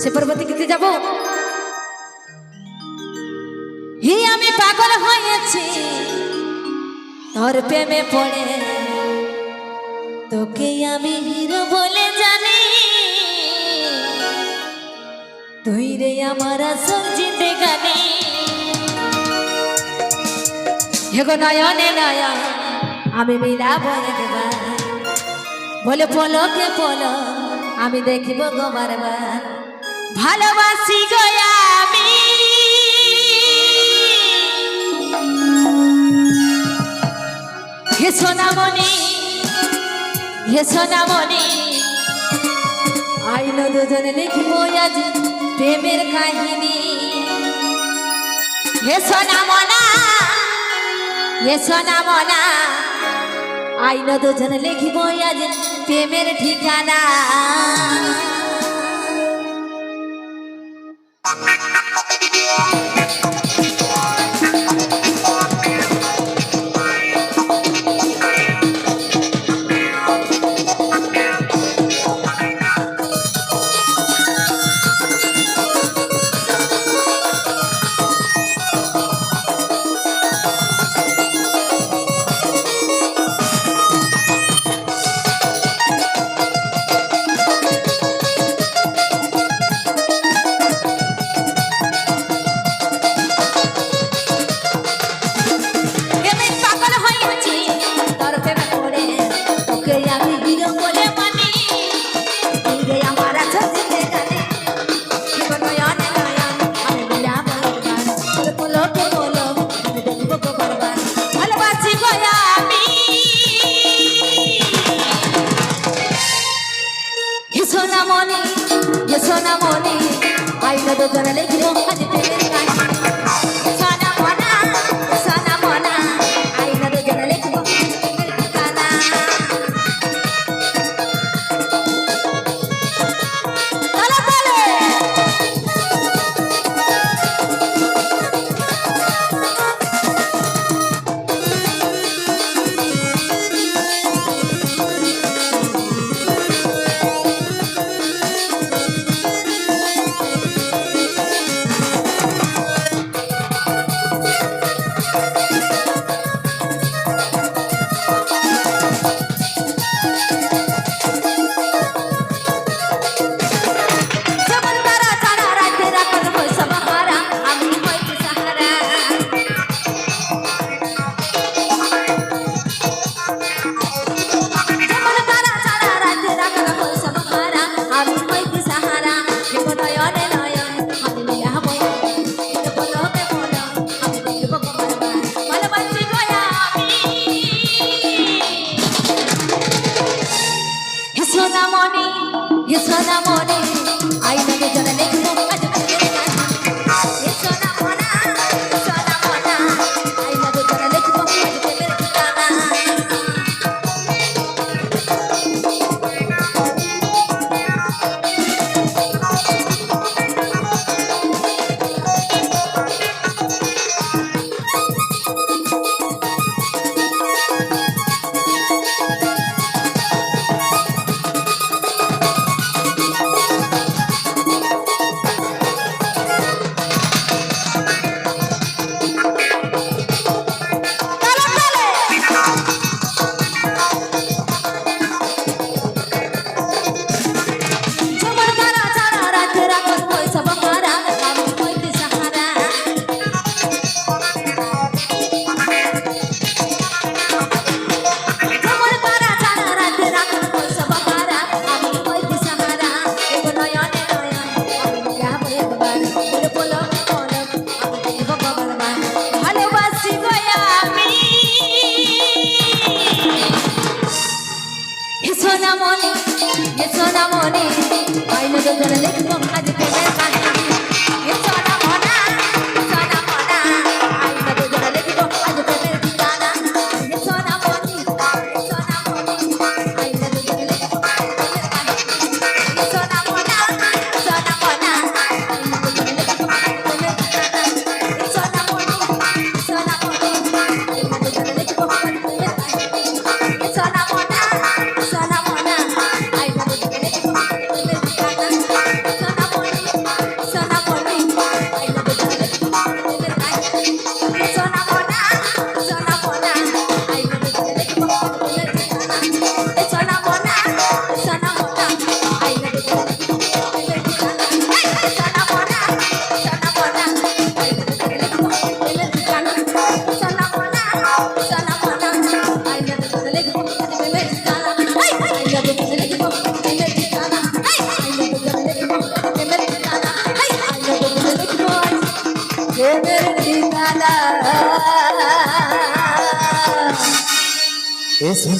সে পর্বতে কিতে যাব হি আমি পাগল হয়েছি তোর প্রেমে পড়ে তোকে আমি হিরো বলে জানি তুই রে আমার আসল জিন্দেগানি হেগো নয়নে নয়ন আমি মিলাবো একবার বলে পলকে পলক আমি দেখিব গো বারবার ভালোবাসি গো আমি হে সোনামণি হে সোনামণি আইলো দুজন লিখবো আজ প্রেমের কাহিনী হে সোনামনা হে সোনামনা আইলো দুজন লিখবো আজ প্রেমের ঠিকানা সোনামণি আইলো দুজন লিখবো আজ প্রেমের কাহিনী সোনামনা সোনামনা আইলো দুজন লিখবো প্রেমের ঠিকানা তালে তালে সোনামণি সোনামণি আইলো দুজন লিখবো আজ প্রেমের কাহিনী সোনামনা সোনামনা আইলো দুজন লিখবো আজ প্রেমের ঠিকানা সোনামণি সোনামণি আইলো দুজন লিখবো আজ প্রেমের কাহিনী সোনামনা সোনামনা আইলো দুজন লিখবো আজ প্রেমের ঠিকানা সোনামণি সোনামণি আইলো দুজন লিখবো আজ প্রেমের কাহিনী সোনামনা সোনামনা আইলো দুজন লিখবো আজ প্রেমের ঠিকানা সোনামণি সোনামণি আইলো দুজন লিখবো আজ প্রেমের কাহিনী সোনামনা সোনামনা I love you. লীলা এসে